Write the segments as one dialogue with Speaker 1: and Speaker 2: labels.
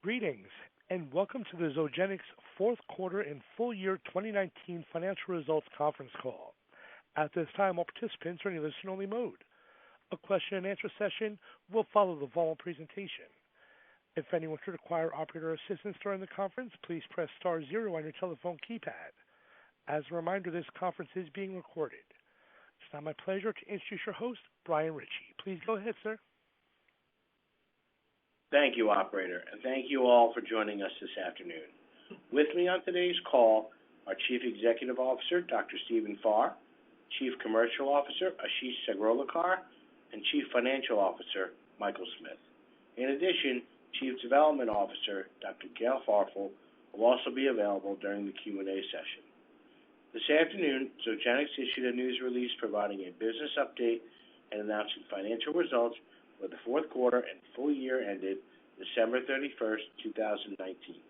Speaker 1: Greetings, and welcome to the Zogenix fourth quarter and full year 2019 financial results conference call. At this time, all participants are in listen-only mode. A question-and-answer session will follow the formal presentation. If anyone should require operator assistance during the conference, please press star zero on your telephone keypad. As a reminder, this conference is being recorded. It's now my pleasure to introduce your host, Brian Ritchie. Please go ahead, sir.
Speaker 2: Thank you, operator, and thank you all for joining us this afternoon. With me on today's call are Chief Executive Officer, Dr. Stephen Farr, Chief Commercial Officer, Ashish Sagrolkar, and Chief Financial Officer, Michael Smith. In addition, Chief Development Officer, Dr. Gail Farfel, will also be available during the Q&A session. This afternoon, Zogenix issued a news release providing a business update and announcing financial results for the fourth quarter and full year ended December 31st, 2019.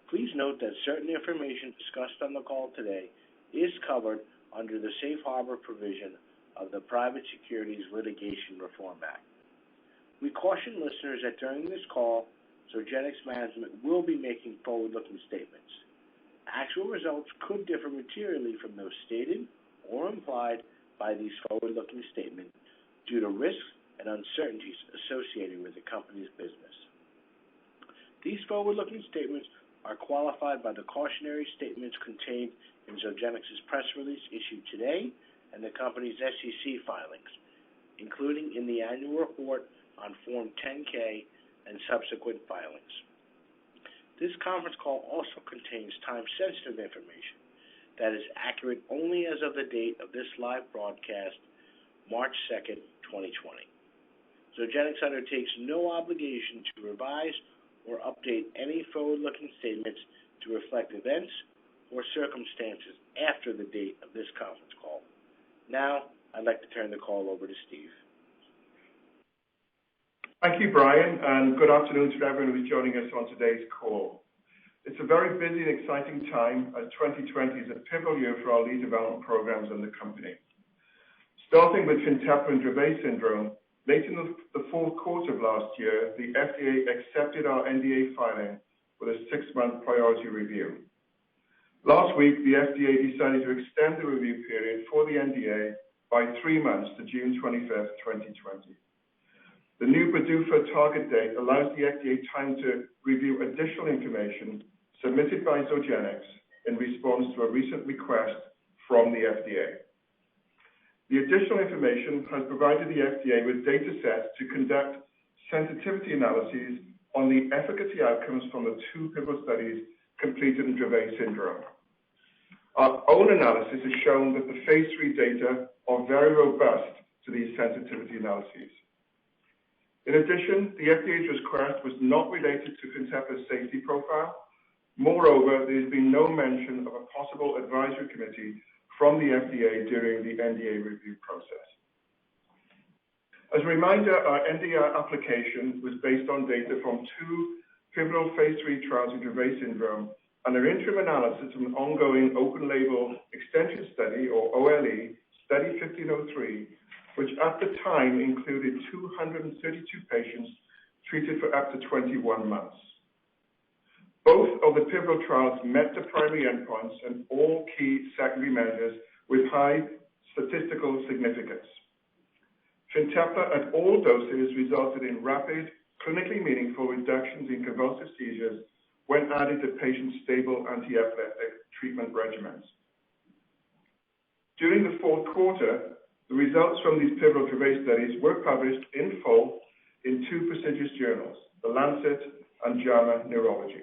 Speaker 2: Please note that certain information discussed on the call today is covered under the Safe Harbor provision of the Private Securities Litigation Reform Act. We caution listeners that during this call, Zogenix management will be making forward-looking statements. Actual results could differ materially from those stated or implied by these forward-looking statements due to risks and uncertainties associated with the company's business. These forward-looking statements are qualified by the cautionary statements contained in Zogenix's press release issued today and the company's SEC filings, including in the annual report on Form 10-K and subsequent filings. This conference call also contains time-sensitive information that is accurate only as of the date of this live broadcast, March 2nd, 2020. Zogenix undertakes no obligation to revise or update any forward-looking statements to reflect events or circumstances after the date of this conference call. Now, I'd like to turn the call over to Steve.
Speaker 3: Thank you, Brian, and good afternoon to everyone who's joining us on today's call. It's a very busy and exciting time as 2020 is a pivotal year for our lead development programs in the company. Starting with Fintepla and Dravet syndrome, late in the fourth quarter of last year, the FDA accepted our NDA filing with a 6-month priority review. Last week, the FDA decided to extend the review period for the NDA by 3 months to June 25th, 2020. The new PDUFA target date allows the FDA time to review additional information submitted by Zogenix in response to a recent request from the FDA. The additional information has provided the FDA with data sets to conduct sensitivity analyses on the efficacy outcomes from the 2 pivotal studies completed in Dravet syndrome. Our own analysis has shown that the phase 3 data are very robust to these sensitivity analyses. In addition, the FDA's request was not related to Fintepla's safety profile. Moreover, there has been no mention of a possible advisory committee from the FDA during the NDA review process. As a reminder, our NDA application was based on data from 2 pivotal phase 3 trials in Dravet syndrome and an interim analysis of an ongoing open-label extension study, or OLE, Study 1503, which at the time included 232 patients treated for up to 21 months. Both of the pivotal trials met the primary endpoints and all key secondary measures with high statistical significance. Fintepla at all doses resulted in rapid, clinically meaningful reductions in convulsive seizures when added to patients' stable anti-epileptic treatment regimens. During the fourth quarter, the results from these pivotal Dravet studies were published in full in 2 prestigious journals, The Lancet and JAMA Neurology.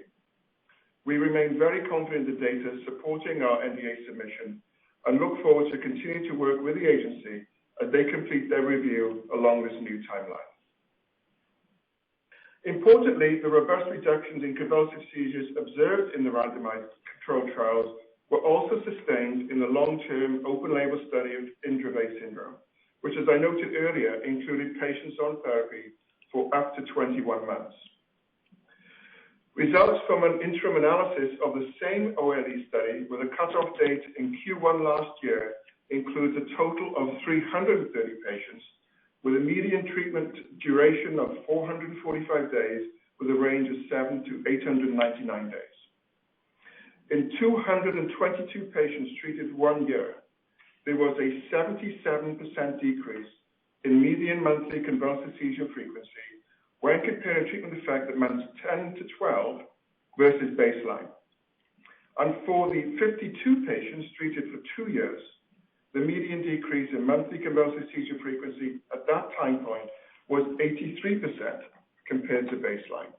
Speaker 3: We remain very confident in the data supporting our NDA submission and look forward to continuing to work with the agency as they complete their review along this new timeline. Importantly, the robust reductions in convulsive seizures observed in the randomized controlled trials were also sustained in the long-term open-label study in Dravet syndrome, which, as I noted earlier, included patients on therapy for up to 21 months. Results from an interim analysis of the same OLE study with a cutoff date in Q1 last year includes a total of 330 patients with a median treatment duration of 445 days with a range of 7 to 899 days. In 222 patients treated 1 year, there was a 77% decrease in median monthly convulsive seizure frequency when comparing treatment effect at months 10 to 12 versus baseline. And for the 52 patients treated for 2 years, the median decrease in monthly convulsive seizure frequency at that time point was 83% compared to baseline.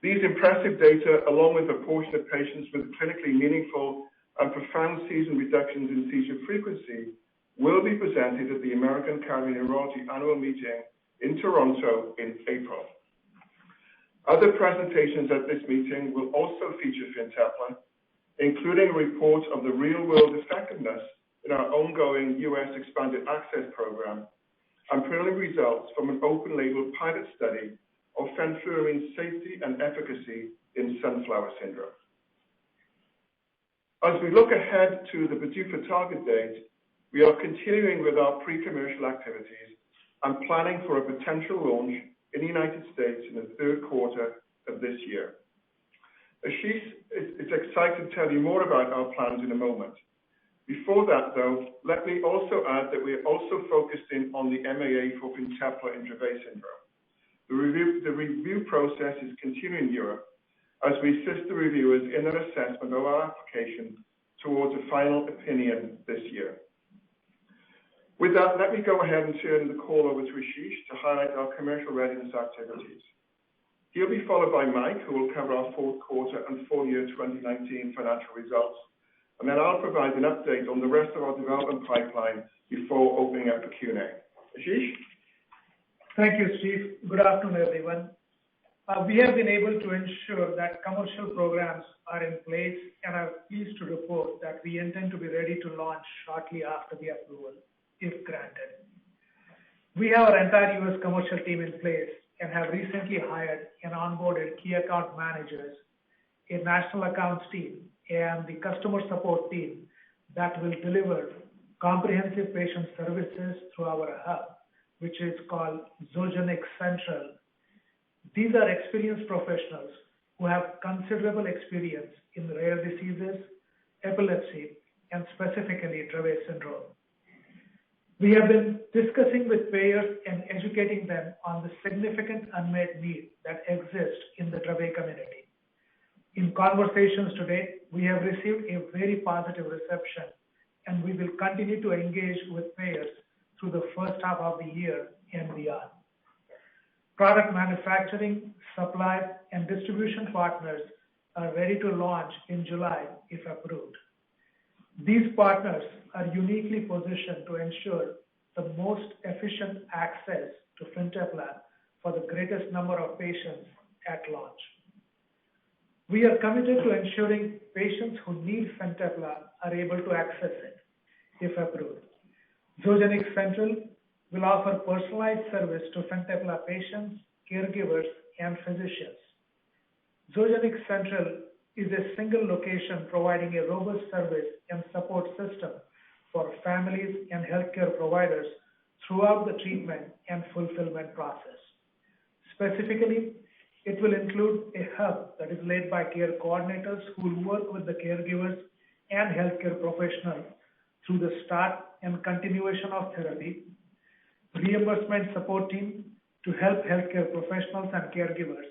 Speaker 3: These impressive data, along with a portion of patients with clinically meaningful and profound seizure reductions in seizure frequency, will be presented at the American Academy of Neurology annual meeting in Toronto in April. Other presentations at this meeting will also feature Fintepla, including a report of the real-world effectiveness in our ongoing U.S. expanded access program and preliminary results from an open-label pilot study of fenfluramine's safety and efficacy in sunflower syndrome. As we look ahead to the PDUFA target date, we are continuing with our pre-commercial activities and planning for a potential launch in the United States in the third quarter of this year. Ashish is excited to tell you more about our plans in a moment. Before that, though, let me also add that we are also focusing on the MAA for Fintepla in Dravet syndrome. The review process is continuing in Europe as we assist the reviewers in their assessment of our application towards a final opinion this year. With that, let me go ahead and turn the call over to Ashish to highlight our commercial readiness activities. He'll be followed by Mike, who will cover our fourth quarter and full year 2019 financial results. And then I'll provide an update on the rest of our development pipeline before opening up for Q&A. Ashish?
Speaker 4: Thank you, Steve. Good afternoon, everyone. We have been able to ensure that commercial programs are in place and are pleased to report that we intend to be ready to launch shortly after the approval, if granted. We have our entire U.S. commercial team in place and have recently hired and onboarded key account managers, a national accounts team, and the customer support team that will deliver comprehensive patient services through our hub, which is called Zogenix Central. These are experienced professionals who have considerable experience in rare diseases, epilepsy, and specifically Dravet syndrome. We have been discussing with payers and educating them on the significant unmet need that exists in the Dravet community. In conversations today, we have received a very positive reception, and we will continue to engage with payers through the first half of the year and beyond. Product manufacturing, supply, and distribution partners are ready to launch in July if approved. These partners are uniquely positioned to ensure the most efficient access to Fintepla for the greatest number of patients at launch. We are committed to ensuring patients who need Fintepla are able to access it if approved. Zogenix Central will offer personalized service to Fintepla patients, caregivers, and physicians. Zogenix Central is a single location providing a robust service and support system for families and healthcare providers throughout the treatment and fulfillment process. Specifically, it will include a hub that is led by care coordinators who will work with the caregivers and healthcare professionals through the start and continuation of therapy, reimbursement support team to help healthcare professionals and caregivers,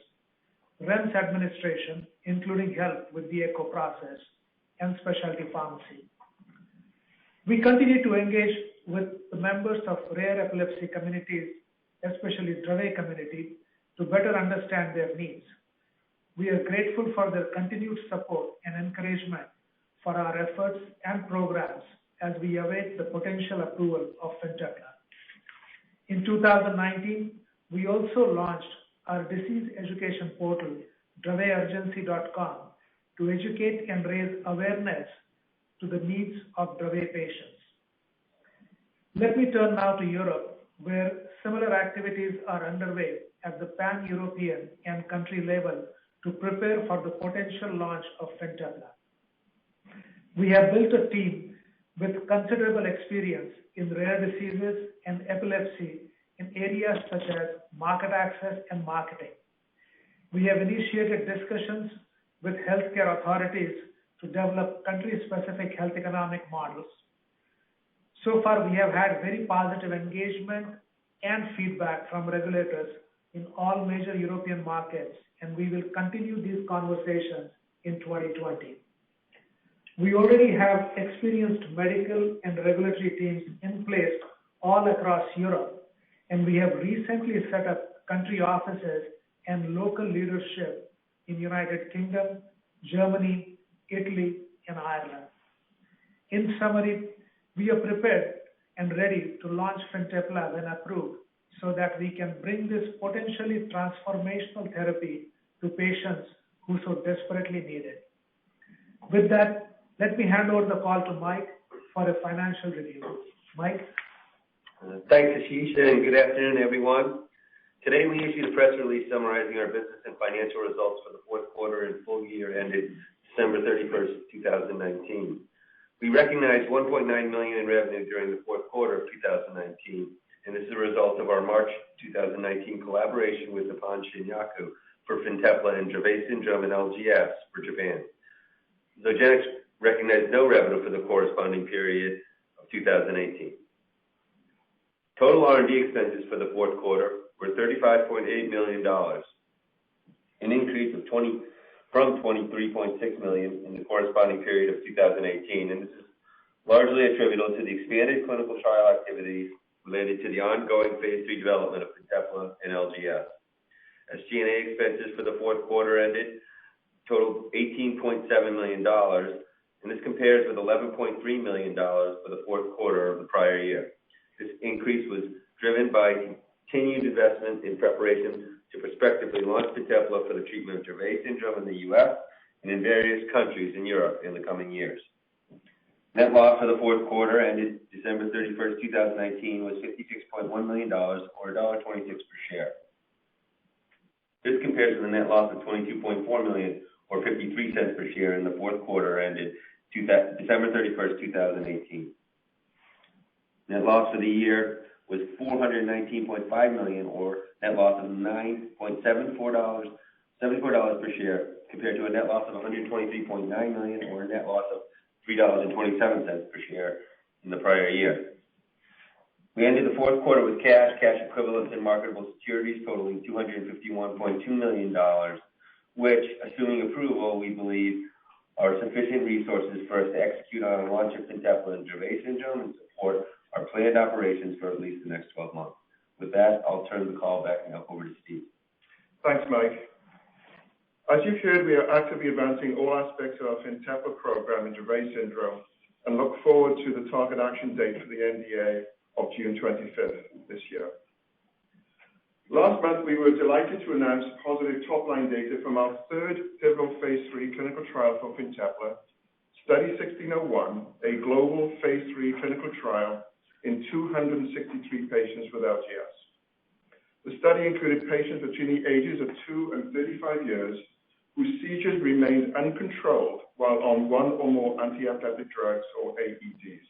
Speaker 4: REMS administration, including help with the ECHO process, and specialty pharmacy. We continue to engage with the members of rare epilepsy communities, especially Dravet community, to better understand their needs. We are grateful for their continued support and encouragement for our efforts and programs as we await the potential approval of Fintepla. In 2019, we also launched our disease education portal, draveturgency.com, to educate and raise awareness to the needs of Dravet patients. Let me turn now to Europe, where similar activities are underway at the pan-European and country level to prepare for the potential launch of Fintepla. We have built a team with considerable experience in rare diseases and epilepsy in areas such as market access and marketing. We have initiated discussions with healthcare authorities to develop country-specific health economic models. So far, we have had very positive engagement and feedback from regulators in all major European markets, and we will continue these conversations in 2020. We already have experienced medical and regulatory teams in place all across Europe, and we have recently set up country offices and local leadership in United Kingdom, Germany, Italy, and Ireland. In summary, we are prepared and ready to launch Fintepla when approved so that we can bring this potentially transformational therapy to patients who so desperately need it. With that, let me hand over the call to Mike for a financial review. Mike?
Speaker 5: Thanks, Ashish, and good afternoon, everyone. Today, we issued a press release summarizing our business and financial results for the fourth quarter and full year ended December 31st, 2019. We recognized $1.9 million in revenue during the fourth quarter of 2019, and this is a result of our March 2019 collaboration with Nippon Shinyaku for Fintepla and Dravet syndrome and LGS for Japan. Zogenix recognized no revenue for the corresponding period of 2018. Total R&D expenses for the fourth quarter were $35.8 million, an increase of from $23.6 million in the corresponding period of 2018, and this is largely attributable to the expanded clinical trial activities related to the ongoing phase 3 development of Fintepla and LGS. ZGNX expenses for the fourth quarter ended totaled $18.7 million, and this compares with $11.3 million for the fourth quarter of the prior year. This increase was driven by continued investment in preparation to prospectively launch Fintepla for the treatment of Dravet syndrome in the U.S. and in various countries in Europe in the coming years. Net loss for the fourth quarter ended December 31st, 2019 was $56.1 million, or $1.26 per share. This compares to the net loss of $22.4 million, or 53 cents per share in the fourth quarter ended December 31st, 2018. Net loss for the year was $419.5 million, or net loss of $9.74 per share, compared to a net loss of $123.9 million, or a net loss of $3.27 per share in the prior year. We ended the fourth quarter with cash equivalents, and marketable securities totaling $251.2 million, which, assuming approval, we believe are sufficient resources for us to execute on a launch of Fintepla and Dravet syndrome and support our planned operations for at least the next 12 months. With that, I'll turn the call back now over to Steve.
Speaker 3: Thanks, Mike. As you've heard, we are actively advancing all aspects of our Fintepla program in Dravet syndrome and look forward to the target action date for the NDA of June 25th this year. Last month, we were delighted to announce positive top-line data from our third pivotal phase 3 clinical trial for Fintepla, Study 1601, a global phase 3 clinical trial in 263 patients with LGS. The study included patients between the ages of 2 and 35 years whose seizures remained uncontrolled while on one or more anti-epileptic drugs, or AEDs.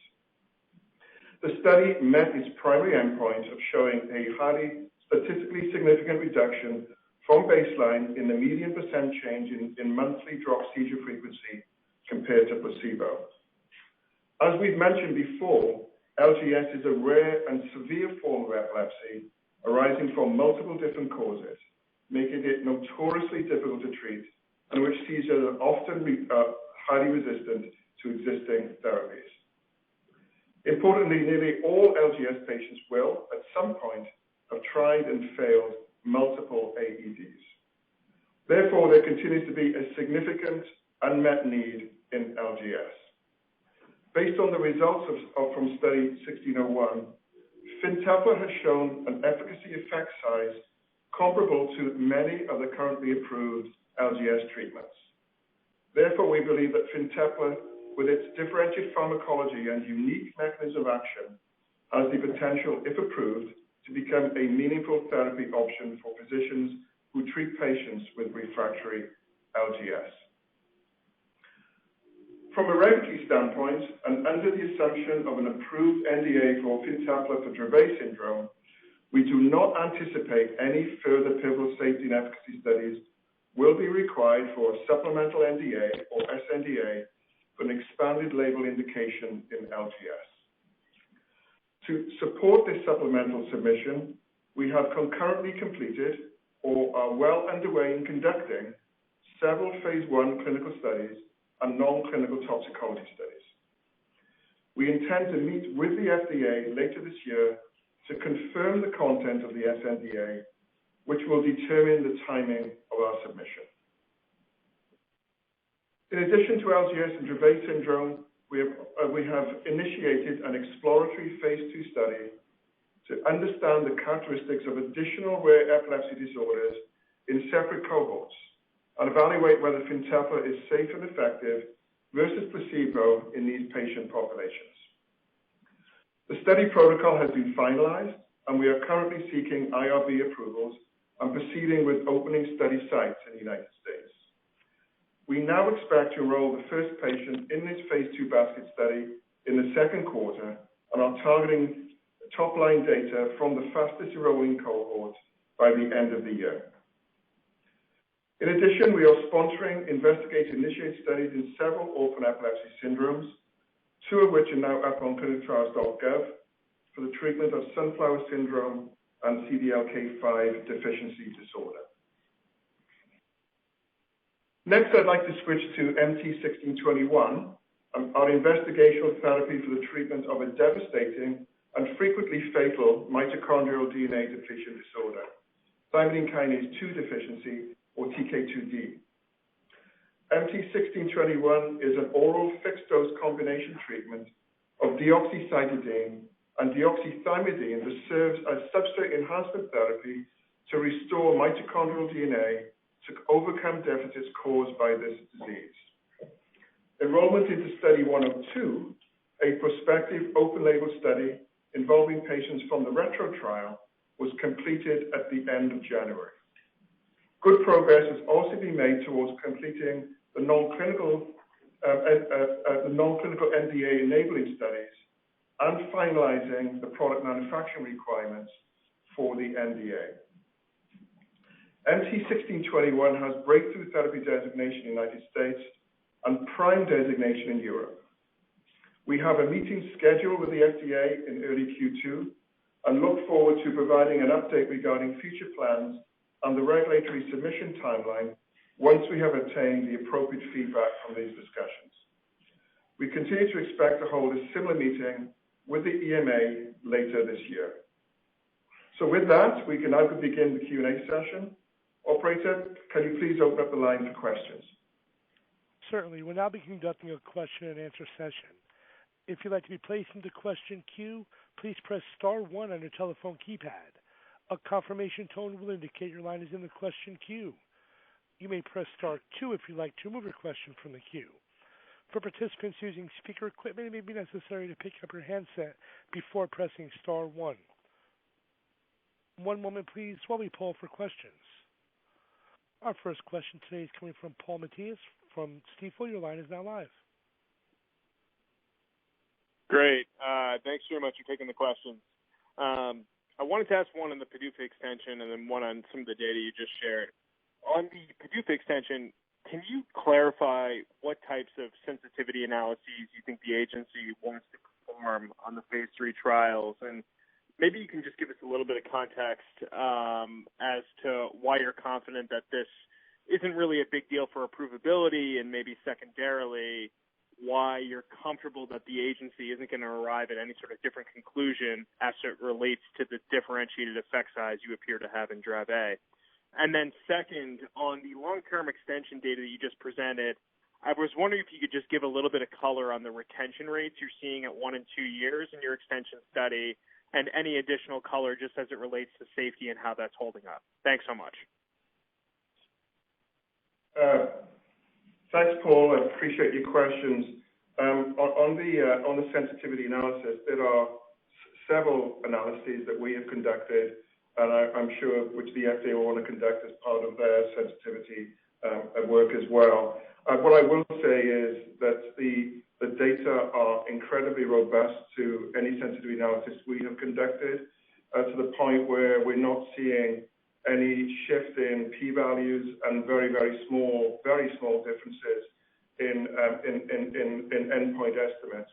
Speaker 3: The study met its primary endpoint of showing a highly statistically significant reduction from baseline in the median percent change in monthly drop seizure frequency compared to placebo. As we've mentioned before, LGS is a rare and severe form of epilepsy arising from multiple different causes, making it notoriously difficult to treat, and which seizures are often highly resistant to existing therapies. Importantly, nearly all LGS patients will, at some point, have tried and failed multiple AEDs. Therefore, there continues to be a significant unmet need in LGS. Based on the results from Study 1601, Fintepla has shown an efficacy effect size comparable to many of the currently approved LGS treatments. Therefore, we believe that Fintepla, with its differentiated pharmacology and unique mechanism of action, has the potential, if approved, to become a meaningful therapy option for physicians who treat patients with refractory LGS. From a regulatory standpoint, and under the assumption of an approved NDA for Fintepla for Dravet syndrome, we do not anticipate any further pivotal safety and efficacy studies will be required for a supplemental NDA or sNDA for an expanded label indication in LGS. To support this supplemental submission, we have concurrently completed or are well underway in conducting several phase 1 clinical studies and non-clinical toxicology studies. We intend to meet with the FDA later this year to confirm the content of the sNDA, which will determine the timing of our submission. In addition to LGS and Dravet syndrome, we have initiated an exploratory phase 2 study to understand the characteristics of additional rare epilepsy disorders in separate cohorts and evaluate whether Fintepla is safe and effective versus placebo in these patient populations. The study protocol has been finalized, and we are currently seeking IRB approvals and proceeding with opening study sites in the United States. We now expect to enroll the first patient in this phase 2 basket study in the second quarter and are targeting top-line data from the fastest enrolling cohort by the end of the year. In addition, we are sponsoring investigator-initiated studies in several orphan epilepsy syndromes, 2 of which are now up on clinicaltrials.gov for the treatment of sunflower syndrome and CDKL5 deficiency disorder. Next, I'd like to switch to MT-1621, our investigational therapy for the treatment of a devastating and frequently fatal mitochondrial DNA depletion disorder, thymidine kinase 2 deficiency, or TK2D. MT-1621 is an oral fixed-dose combination treatment of deoxycytidine and deoxythymidine that serves as substrate enhancement therapy to restore mitochondrial DNA to overcome deficits caused by this disease. Enrollment into Study 102, a prospective open-label study involving patients from the retro trial, was completed at the end of January. Good progress has also been made towards completing the non-clinical NDA enabling studies and finalizing the product manufacturing requirements for the NDA. MT-1621 has breakthrough therapy designation in the United States and PRIME designation in Europe. We have a meeting scheduled with the FDA in early Q2 and look forward to providing an update regarding future plans and the regulatory submission timeline once we have obtained the appropriate feedback from these discussions. We continue to expect to hold a similar meeting with the EMA later this year. So with that, we can now begin the Q&A session. Operator, can you please open up the line for questions?
Speaker 1: Certainly. We'll now be conducting a question and answer session. If you'd like to be placed into question queue, please press star 1 on your telephone keypad. A confirmation tone will indicate your line is in the question queue. You may press star 2 if you'd like to remove your question from the queue. For participants using speaker equipment, it may be necessary to pick up your handset before pressing star 1. One moment, please, while we poll for questions. Our first question today is coming from Paul Matteis from Stifel. Your line is now live.
Speaker 6: Great. Thanks very much for taking the questions. I wanted to ask one on the PDUFA extension and then one on some of the data you just shared. On the PDUFA extension, can you clarify what types of sensitivity analyses you think the agency wants to perform on the phase 3 trials? And maybe you can just give us a little bit of context as to why you're confident that this isn't really a big deal for approvability, and maybe secondarily, why you're comfortable that the agency isn't going to arrive at any sort of different conclusion as it relates to the differentiated effect size you appear to have in Dravet. And then second, on the long-term extension data that you just presented, I was wondering if you could just give a little bit of color on the retention rates you're seeing at 1 and 2 years in your extension study, and any additional color just as it relates to safety and how that's holding up. Thanks so much.
Speaker 3: Thanks, Paul. I appreciate your questions. On the sensitivity analysis, there are several analyses that we have conducted, and I'm sure which the FDA will want to conduct as part of their sensitivity work as well. What I will say is that the data are incredibly robust to any sensitivity analysis we have conducted, to the point where we're not seeing any shift in p-values and very, very small differences in endpoint estimates.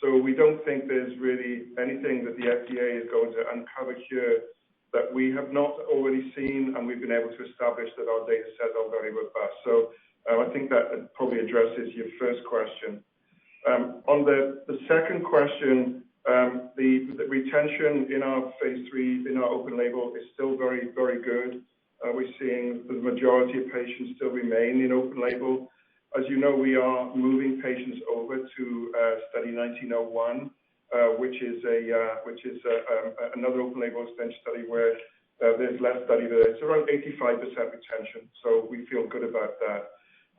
Speaker 3: So we don't think there's really anything that the FDA is going to uncover here that we have not already seen, and we've been able to establish that our data sets are very robust. So I think that probably addresses your first question. On the second question, the retention in our phase 3, in our open label, is still very, very good. We're seeing the majority of patients still remain in open label. As you know, we are moving patients over to study 1901, which is another open label extension study where there's less study there. It's around 85% retention, so we feel good about that.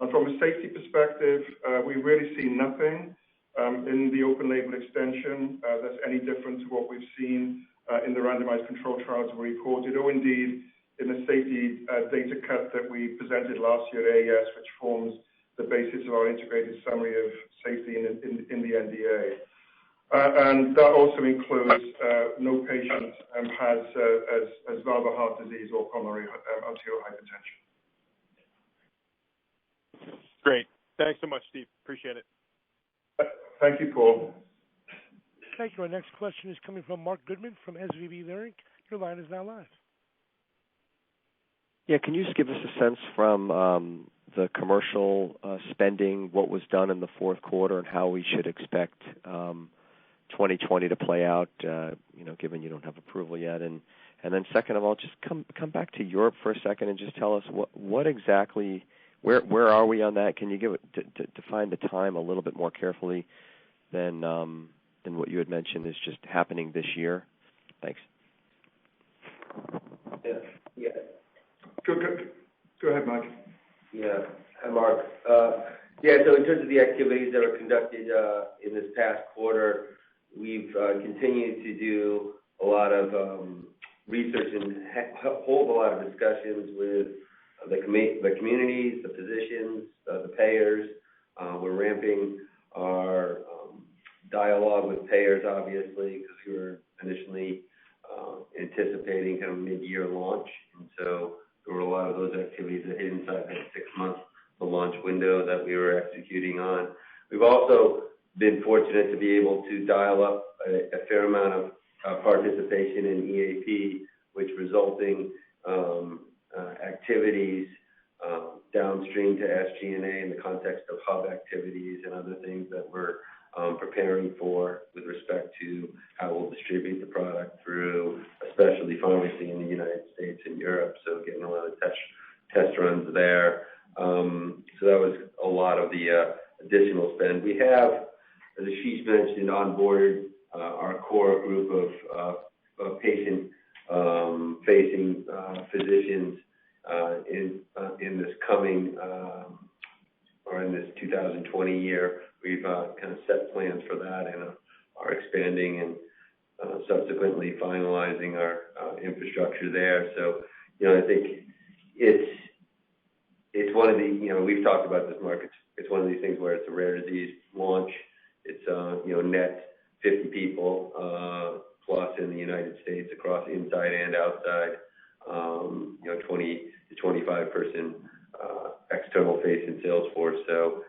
Speaker 3: And from a safety perspective, we really see nothing in the open label extension that's any different to what we've seen in the randomized control trials we reported, or indeed in the safety data cut that we presented last year at AES, which forms the basis of our integrated summary of safety in the NDA. And that also includes no patient has valvular heart disease or pulmonary arterial hypertension.
Speaker 6: Great. Thanks so much, Steve. Appreciate it.
Speaker 3: Thank you, Paul.
Speaker 1: Thank you. Our next question is coming from Mark Goodman from SVB Leerink. Your line is now live.
Speaker 7: Yeah, can you just give us a sense from the commercial spending, what was done in the fourth quarter, and how we should expect 2020 to play out, given you don't have approval yet? And then second of all, just come back to Europe for a second and just tell us what exactly, where are we on that? Can you define the time a little bit more carefully than what you had mentioned is just happening this year? Thanks.
Speaker 5: Yeah.
Speaker 3: Go ahead, Mike.
Speaker 5: Yeah. Hi, Mark. So in terms of the activities that were conducted in this past quarter, we've continued to do a lot of research and hold a lot of discussions with the communities, the physicians, the payers. We're ramping our dialogue with payers, obviously, because we were initially anticipating kind of mid-year launch. And so there were a lot of those activities that hit inside that 6 months, the launch window that we were executing on. We've also been fortunate to be able to dial up a fair amount of participation in EAP, which resulting activities downstream to SG&A in the context of hub activities and other things that we're preparing for with respect to how we'll distribute the product through a specialty pharmacy in the United States and Europe. So getting a lot of test runs there. So that was a lot of the additional spend. We have, as Ashish mentioned, on board our core group of patient-facing physicians in this coming or in this 2020 year. We've kind of set plans for that and are expanding and subsequently finalizing our infrastructure there. So, I think it's one of the, we've talked about this, Mark. It's one of these things where it's a rare disease launch. It's, net 50 people plus in the United States across inside and outside, 20 to 25 person external facing sales force. So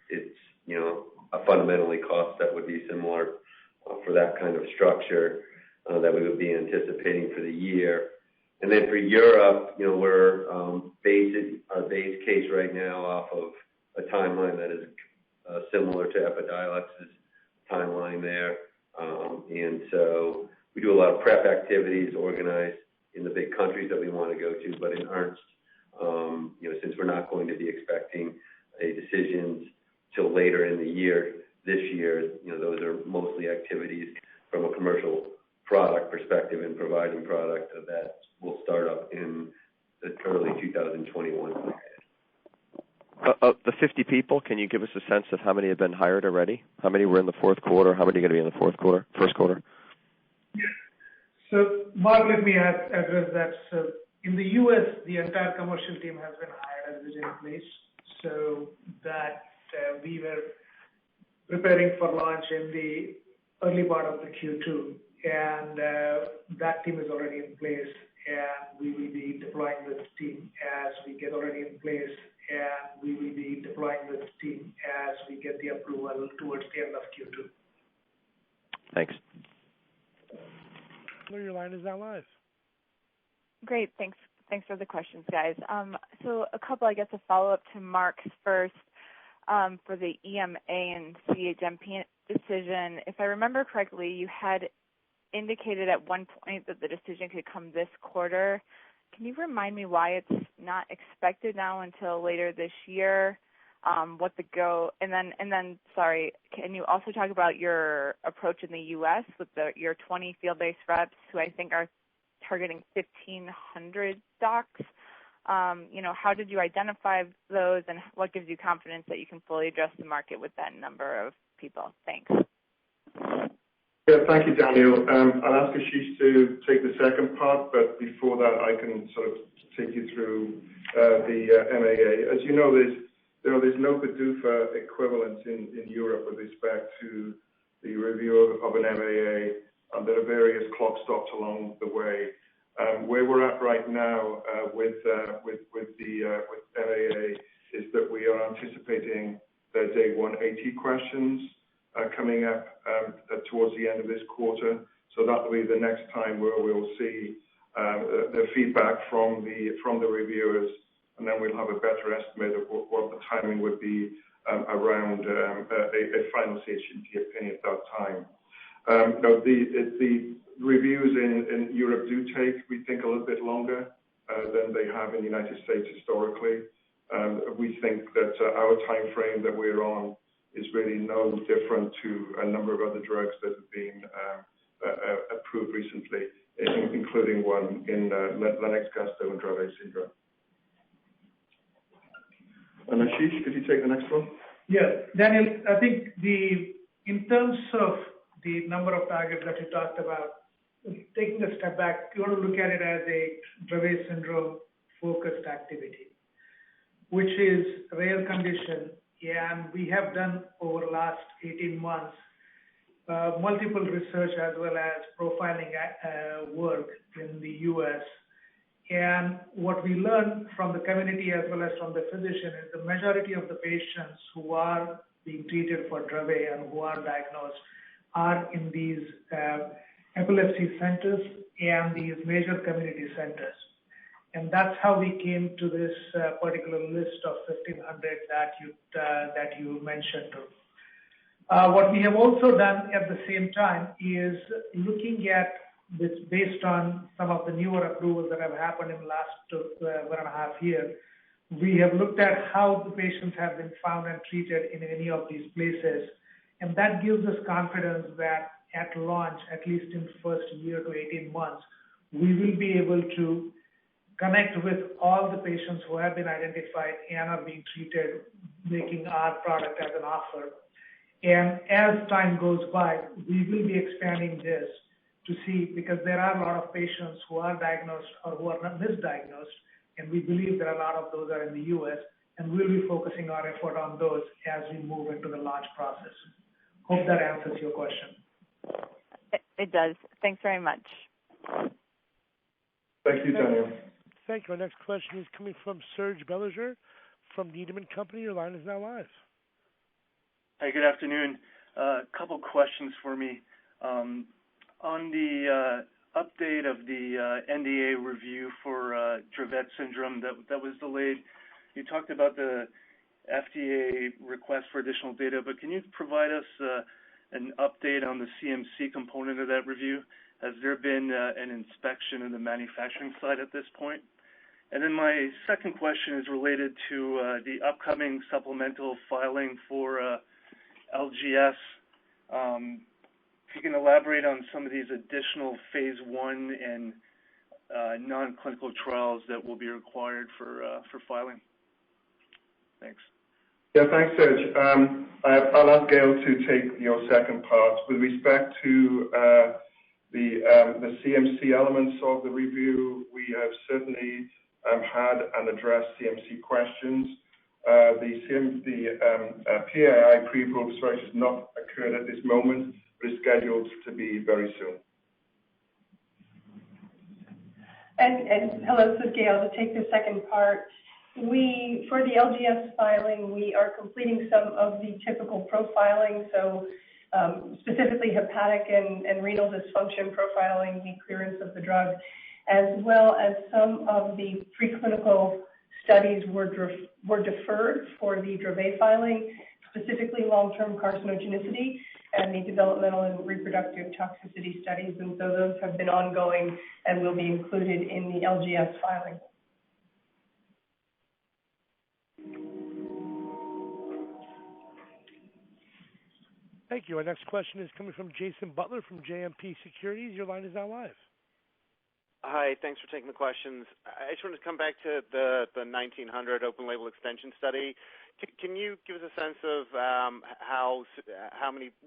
Speaker 5: it's, a fundamentally cost that would be similar for that kind of structure that we would be anticipating for the year. And then for Europe, we're basing our base case right now off of a timeline that is similar to Epidiolex's timeline there. And so we do a lot of prep activities organized in the big countries that we want to go to, but in earnest, since we're not going to be expecting a decision till later in the year, this year, those are mostly activities from a commercial product perspective and providing product that will start up in the early 2021 period.
Speaker 7: The 50 people, can you give us a sense of how many have been hired already? How many were in the fourth quarter? How many are going to be in the first quarter?
Speaker 4: Yeah. So, Mark, let me address that. So, in the U.S., the entire commercial team has been hired as is in place, so that we were preparing for launch in the early part of the Q2, and that team is already in place. and we will be deploying this team as we get already in place, and we will be deploying this team as we get the approval towards the end of Q2.
Speaker 7: Thanks.
Speaker 1: Your line is now live.
Speaker 8: Great. Thanks for the questions, guys. So a couple, I guess, a follow-up to Mark's first for the EMA and CHMP decision. If I remember correctly, you had indicated at one point that the decision could come this quarter. Can you remind me why it's not expected now until later this year? What the go, and then, sorry, can you also talk about your approach in the U.S. with your 20 field-based reps who I think are targeting 1,500 docs? How did you identify those, and what gives you confidence that you can fully address the market with that number of people? Thanks.
Speaker 3: Yeah, thank you, Daniel. I'll ask Ashish to take the second part, but before that, I can sort of take you through the MAA. As you know, there's no PDUFA equivalent in Europe with respect to the review of an MAA, and there are various clock stops along the way. Where we're at right now with MAA is that we are anticipating the day 180 questions coming up towards the end of this quarter. So that will be the next time where we'll see the feedback from the reviewers, and then we'll have a better estimate of what the timing would be around a final CHMP opinion at that time. The reviews in Europe do take, we think, a little bit longer than they have in the United States historically. We think that our time frame that we're on is really no different to a number of other drugs that have been approved recently, including one in Lennox-Gastaut and Dravet syndrome. And Ashish, could you take the next one?
Speaker 4: Yeah, Daniel, I think in terms of the number of targets that you talked about, taking a step back, you want to look at it as a Dravet syndrome focused activity, which is a rare condition, and we have done over the last 18 months multiple research as well as profiling work in the U.S. And what we learned from the community as well as from the physician is the majority of the patients who are being treated for Dravet and who are diagnosed are in these epilepsy centers and these major community centers. And that's how we came to this particular list of 1,500 that you mentioned. What we have also done at the same time is looking at this based on some of the newer approvals that have happened in the last 1.5 years. We have looked at how the patients have been found and treated in any of these places, and that gives us confidence that at launch, at least in the first year to 18 months, we will be able to connect with all the patients who have been identified and are being treated, making our product as an offer. And as time goes by, we will be expanding this to see, because there are a lot of patients who are diagnosed or who are not misdiagnosed, and we believe that a lot of those are in the U.S., and we'll be focusing our effort on those as we move into the launch process. Hope that answers your question.
Speaker 8: It does. Thanks very much.
Speaker 3: Thank you, Daniel.
Speaker 1: Thank you. Our next question is coming from Serge Belanger from Needham & Company. Your line is now live.
Speaker 9: Hi, good afternoon. A couple questions for me. On the update of the NDA review for Dravet syndrome that was delayed, you talked about the FDA request for additional data, but can you provide us an update on the CMC component of that review? Has there been an inspection in the manufacturing side at this point? And then my second question is related to the upcoming supplemental filing for LGS. If you can elaborate on some of these additional phase 1 and non-clinical trials that will be required for filing. Thanks.
Speaker 3: Yeah, thanks, Serge. I'll ask Gail to take your second part. With respect to the CMC elements of the review, we have certainly had and addressed CMC questions. The PAI pre-approval search has not occurred at this moment, but is scheduled to be very soon.
Speaker 10: And hello, this is Gail. To take the second part, for the LGS filing, we are completing some of the typical profiling, so specifically hepatic and renal dysfunction profiling, the clearance of the drug, as well as some of the preclinical studies were deferred for the Dravet filing, specifically long-term carcinogenicity and the developmental and reproductive toxicity studies. And so those have been ongoing and will be included in the LGS filing.
Speaker 1: Thank you. Our next question is coming from Jason Butler from JMP Securities. Your line is now live.
Speaker 11: Hi, thanks for taking the questions. I just wanted to come back to the 1900 open label extension study. Can you give us a sense of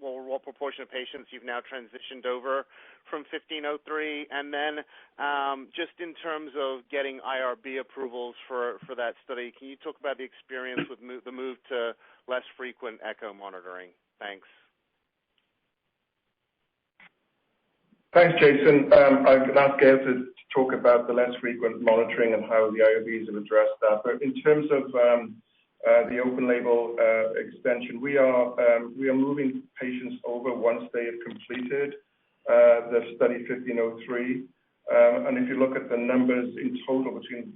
Speaker 11: what proportion of patients you've now transitioned over from 1503? And then just in terms of getting IRB approvals for that study, can you talk about the experience with the move to less frequent echo monitoring? Thanks.
Speaker 3: Thanks, Jason. I'm going to ask Gail to talk about the less frequent monitoring and how the IRBs have addressed that. But in terms of the open label extension, we are moving patients over once they have completed the study 1503. And if you look at the numbers in total between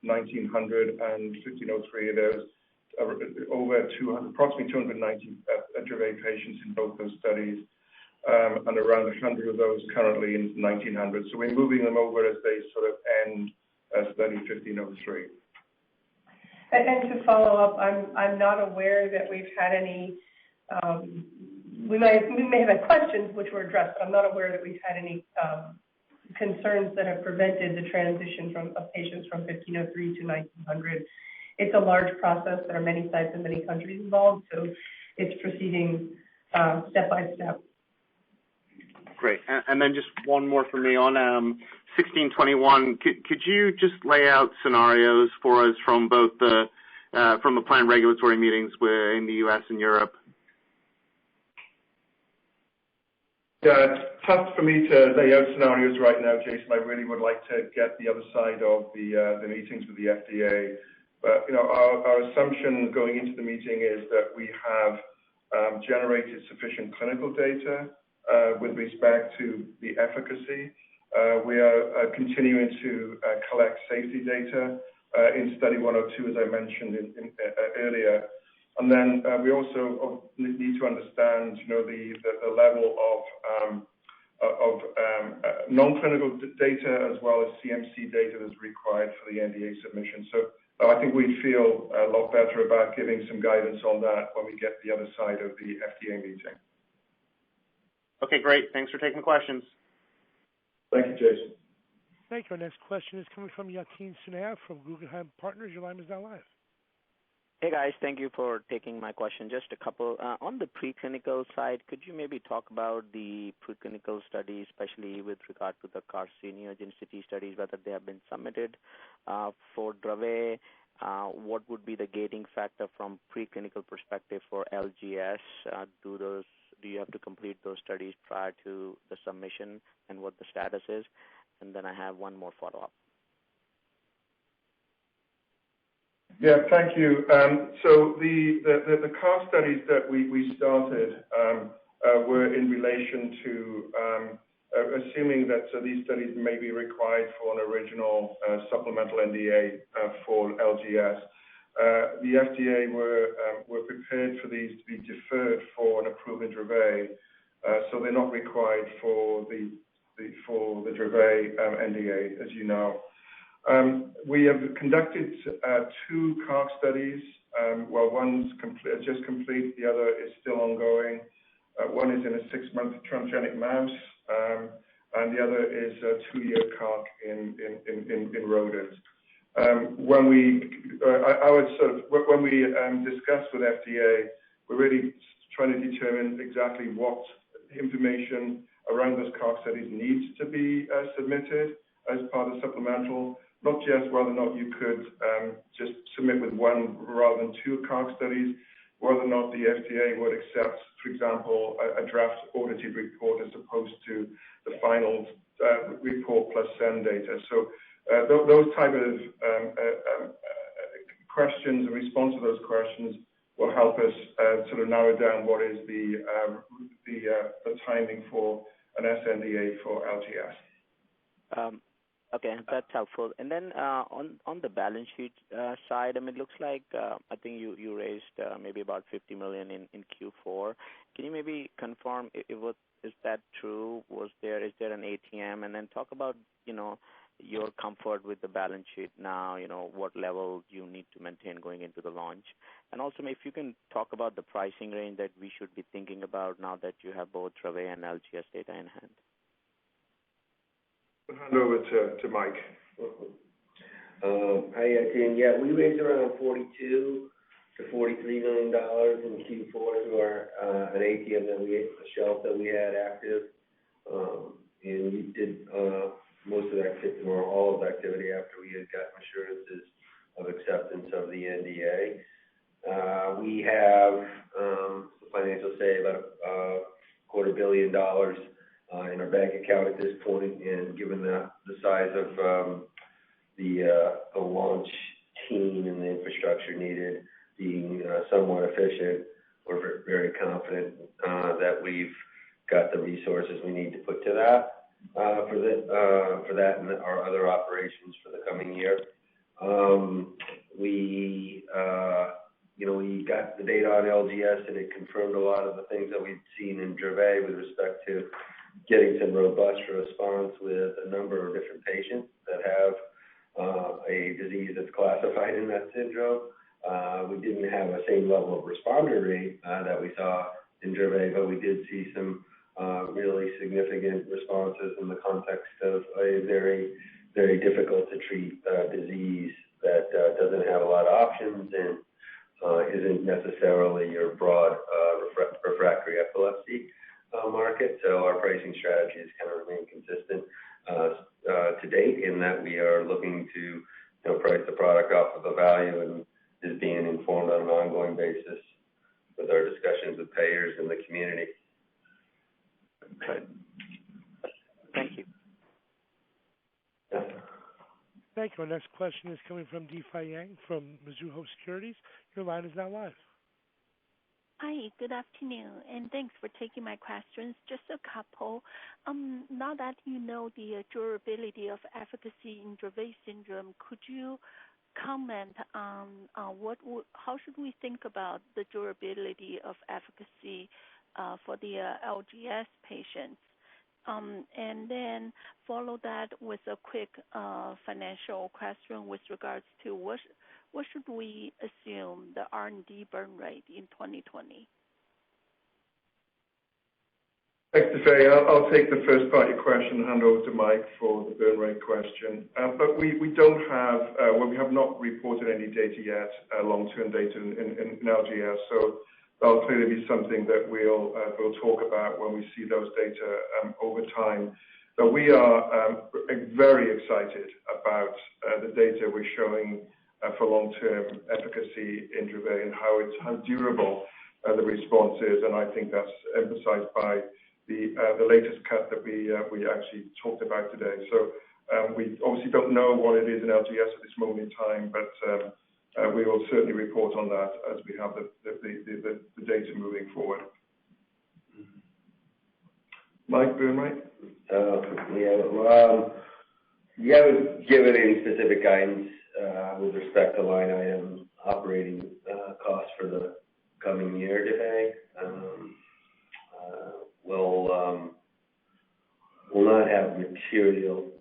Speaker 3: 1900 and 1503, there's over 200, approximately 290 Dravet patients in both those studies. And around 100 of those currently in 1900. So we're moving them over as they sort of end study 1503.
Speaker 10: And to follow up, I'm not aware that we've had any. We may have had questions which were addressed, but I'm not aware that we've had any concerns that have prevented the transition of patients from 1503 to 1900. It's a large process. There are many sites and many countries involved, so it's proceeding step by step.
Speaker 11: Great. And then just one more for me on 1621. Could you just lay out scenarios for us from both the planned regulatory meetings in the U.S. and Europe?
Speaker 3: Yeah, it's tough for me to lay out scenarios right now, Jason. I really would like to get the other side of the meetings with the FDA. But our assumption going into the meeting is that we have generated sufficient clinical data with respect to the efficacy. We are continuing to collect safety data in Study 102, as I mentioned earlier. And then we also need to understand, the level of non-clinical data as well as CMC data that's required for the NDA submission. So I think we feel a lot better about giving some guidance on that when we get the other side of the FDA meeting.
Speaker 11: Okay, great. Thanks for taking questions.
Speaker 3: Thank you, Jason.
Speaker 1: Thank you. Our next question is coming from Yatin Suneja from Guggenheim Partners. Your line is now live.
Speaker 12: Hey, guys. Thank you for taking my question. Just a couple. On the preclinical side, could you maybe talk about the preclinical studies, especially with regard to the carcinogenicity studies, whether they have been submitted for Dravet? What would be the gating factor from preclinical perspective for LGS? Do you have to complete those studies prior to the submission, and what the status is? And then I have one more follow-up.
Speaker 3: Yeah, thank you. So the CAR studies that we started were in relation to assuming that these studies may be required for an original supplemental NDA for LGS. The FDA were prepared for these to be deferred for an approval in Dravet, so they're not required for the Dravet NDA, as you know. We have conducted 2 CAR studies. Well, one's just complete, the other is still ongoing. One is in a 6-month transgenic mouse, and the other is a 2-year CAR in rodents. When we discussed with FDA, we're really trying to determine exactly what information around those CAR studies needs to be submitted as part of supplemental, not just whether or not you could just submit with one rather than 2 CAR studies, whether or not the FDA would accept, for example, a draft audited report as opposed to the final report plus send data. So those type of questions and response to those questions will help us sort of narrow down what is the timing for an sNDA for LGS.
Speaker 12: Okay, that's helpful. And then on the balance sheet side, I mean, it looks like I think you raised maybe about $50 million in Q4. Can you maybe confirm is that true? Is there an ATM? And then talk about your comfort with the balance sheet now. What level you need to maintain going into the launch, and also if you can talk about the pricing range that we should be thinking about now that you have both Dravet and LGS data in hand.
Speaker 3: I'll hand over to Mike.
Speaker 5: Hi, Tim. Yeah, we raised around $42 to $43 million in Q4 through an ATM a shelf that we had active, and we did most of the activity or all of the activity after we had gotten assurances of acceptance of the NDA. We have the financials say about $250 million in our bank account at this point, and given the size of the launch team and the infrastructure needed being somewhat efficient, we're very confident that we've got the resources we need to put to that for that and our other operations for the coming year. We got the data on LGS, and it confirmed a lot of the things that we've seen in Dravet with respect to getting some robust response with a number of different patients that have a disease that's classified in that syndrome. We didn't have the same level of responder rate that we saw in Dravet, but we did see some really significant responses in the context of a very, very difficult to treat disease that doesn't have a lot of options and isn't necessarily your broad refractory epilepsy market. So our pricing strategy has kind of remained consistent to date in that we are looking to price the product off of the value and is being informed on an ongoing basis with our discussions with payers in the community.
Speaker 12: Okay. Thank you.
Speaker 5: Yeah.
Speaker 1: Thank you. Our next question is coming from Difei Yang from Mizuho Securities. Your line is now live.
Speaker 13: Hi, good afternoon, and thanks for taking my questions. Just a couple. Now that you know the durability of efficacy in Dravet syndrome, could you comment on how should we think about the durability of efficacy for the LGS patients? And then follow that with a quick financial question with regards to what should we assume the R&D burn rate in 2020?
Speaker 3: Thanks, Difei. I'll take the first part of your question and hand over to Mike for the burn rate question. But we don't have, we have not reported any data yet, long-term data in LGS. So that'll clearly be something that we'll talk about when we see those data over time. But we are very excited about the data we're showing for long-term efficacy in Dravet and how durable the response is, and I think that's emphasized by the latest cut that we actually talked about today. So we obviously don't know what it is in LGS at this moment in time, but we will certainly report on that as we have the data moving forward. Mike, burn rate?
Speaker 5: We haven't given any specific guidance with respect to line item operating costs for the coming year today. We'll not have material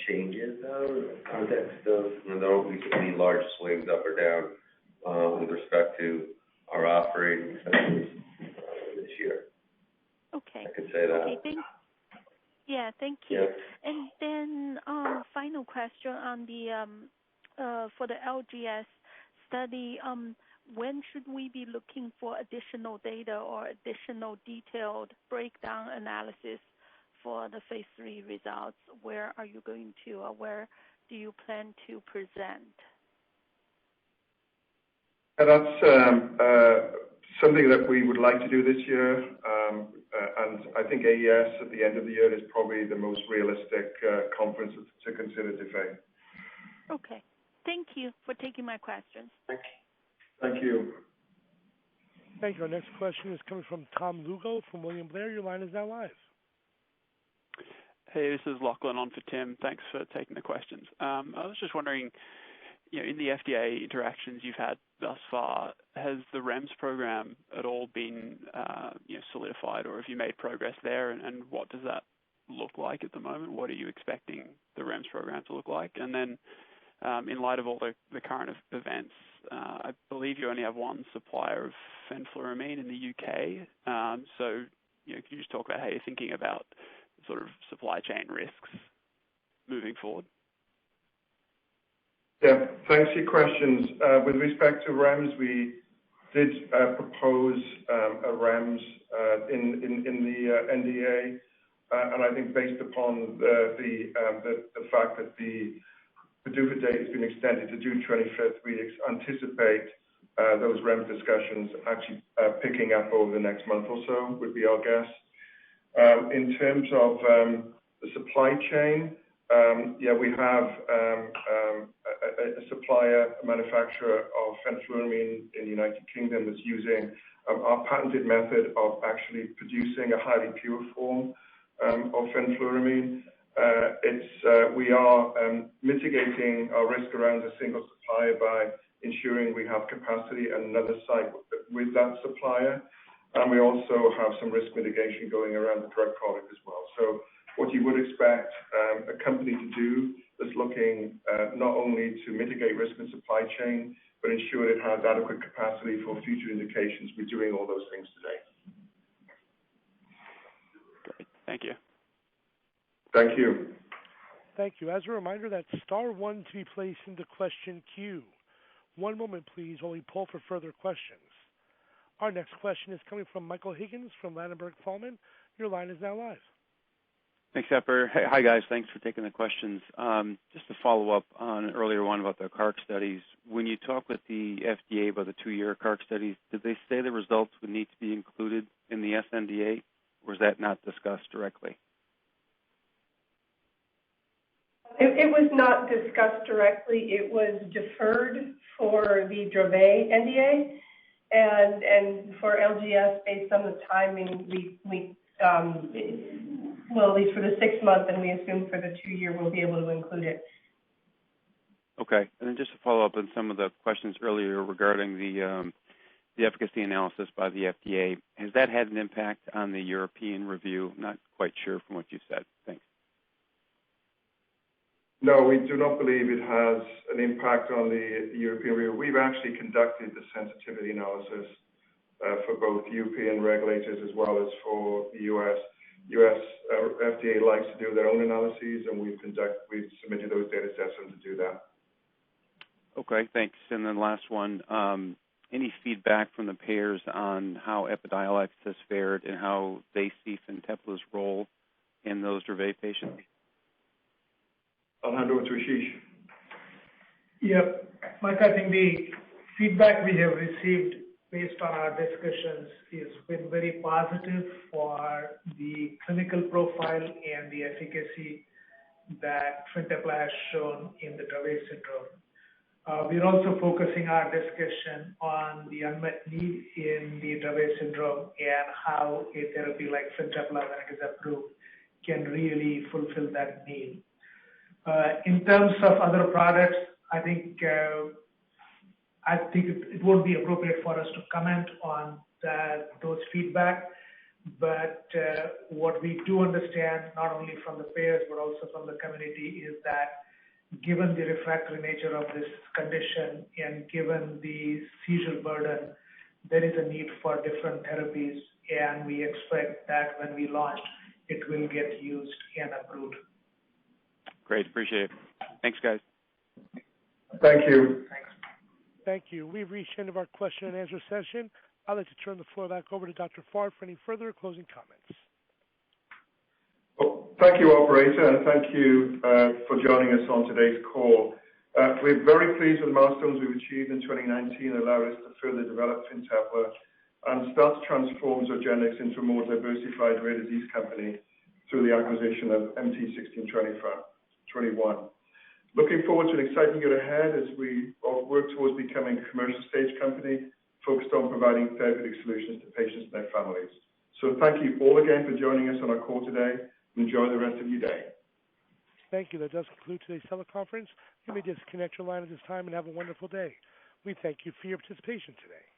Speaker 5: changes though in the context of there won't be any large swings up or down with respect to our operating expenses this year.
Speaker 13: Okay.
Speaker 5: I could say that.
Speaker 13: Okay, thank you.
Speaker 5: Yeah.
Speaker 13: And then final question on the for the LGS study, when should we be looking for additional data or additional detailed breakdown analysis for the phase 3 results? Where are you going to, or where do you plan to present?
Speaker 3: That's something that we would like to do this year. And I think AES at the end of the year is probably the most realistic conference to consider, Tifei.
Speaker 13: Okay. Thank you for taking my questions.
Speaker 3: Thank you.
Speaker 1: Thank you. Our next question is coming from Tom Lugo from William Blair. Your line is now live.
Speaker 14: Hey, this is Lachlan on for Tim. Thanks for taking the questions. I was just wondering, in the FDA interactions you've had thus far, has the REMS program at all been, solidified, or have you made progress there? And what does that look like at the moment? What are you expecting the REMS program to look like? And then, in light of all the current events, I believe you only have one supplier of fenfluramine in the UK. So, can you just talk about how you're thinking about sort of supply chain risks moving forward?
Speaker 3: Yeah, thanks for your questions. With respect to REMS, we did propose a REMS in the NDA, and I think based upon the fact that the PDUFA date has been extended to June 25th, we anticipate those REMS discussions actually picking up over the next month or so, would be our guess. In terms of the supply chain, we have a supplier, a manufacturer of fenfluramine in the United Kingdom that's using our patented method of actually producing a highly pure form of fenfluramine. We are mitigating our risk around a single supplier by ensuring we have capacity at another site with that supplier. And we also have some risk mitigation going around the drug product as well. So what you would expect a company to do is looking not only to mitigate risk in supply chain, but ensure it has adequate capacity for future indications. We're doing all those things today.
Speaker 14: Great. Thank you.
Speaker 3: Thank you.
Speaker 1: Thank you. As a reminder, that's star one to be placed into question queue. One moment, please, while we poll for further questions. Our next question is coming from Michael Higgins from Ladenburg Thalmann. Your line is now live.
Speaker 15: Thanks, Epper. Hey, hi, guys. Thanks for taking the questions. Just to follow up on an earlier one about the CARC studies, when you talk with the FDA about the 2-year CARC studies, did they say the results would need to be included in the sNDA, or was that not discussed directly?
Speaker 10: It was not discussed directly. It was deferred for the Dravet NDA, and for LGS, based on the timing, well, at least for the 6 months, and we assume for the 2-year we'll be able to include it.
Speaker 15: Okay, and then just to follow up on some of the questions earlier regarding the efficacy analysis by the FDA, has that had an impact on the European review? I'm not quite sure from what you said. Thanks.
Speaker 3: No, we do not believe it has an impact on the European review. We've actually conducted the sensitivity analysis for both European regulators as well as for the U.S. FDA likes to do their own analyses, and we've submitted those data sets to do that. Okay, thanks. And then last one, any feedback from the payers on how Epidiolex has fared and how they see Fintepla's role in those Dravet patients? I'll hand over to Ashish.
Speaker 4: Yeah, Mike, I think the feedback we have received based on our discussions has been very positive for the clinical profile and the efficacy that Fintepla has shown in the Dravet syndrome. We're also focusing our discussion on the unmet need in the Dravet syndrome and how a therapy like Fintepla, when it is approved, can really fulfill that need. In terms of other products, I think it won't be appropriate for us to comment on those feedback. But what we do understand, not only from the payers but also from the community, is that given the refractory nature of this condition and given the seizure burden, there is a need for different therapies, and we expect that when we launch, it will get used and approved.
Speaker 15: Great, appreciate it. Thanks, guys.
Speaker 3: Thank you.
Speaker 4: Thanks.
Speaker 1: Thank you. We've reached the end of our question and answer session. I'd like to turn the floor back over to Dr. Farr for any further closing comments.
Speaker 3: Well, thank you, operator, and thank you for joining us on today's call. We're very pleased with the milestones we've achieved in 2019 that allow us to further develop Fintepla and start to transform Zogenix into a more diversified rare disease company through the acquisition of MT1621. Looking forward to an exciting year ahead as we work towards becoming a commercial stage company focused on providing therapeutic solutions to patients and their families. So thank you all again for joining us on our call today. Enjoy the rest of your day.
Speaker 1: Thank you. That does conclude today's teleconference. You may disconnect your line at this time and have a wonderful day. We thank you for your participation today.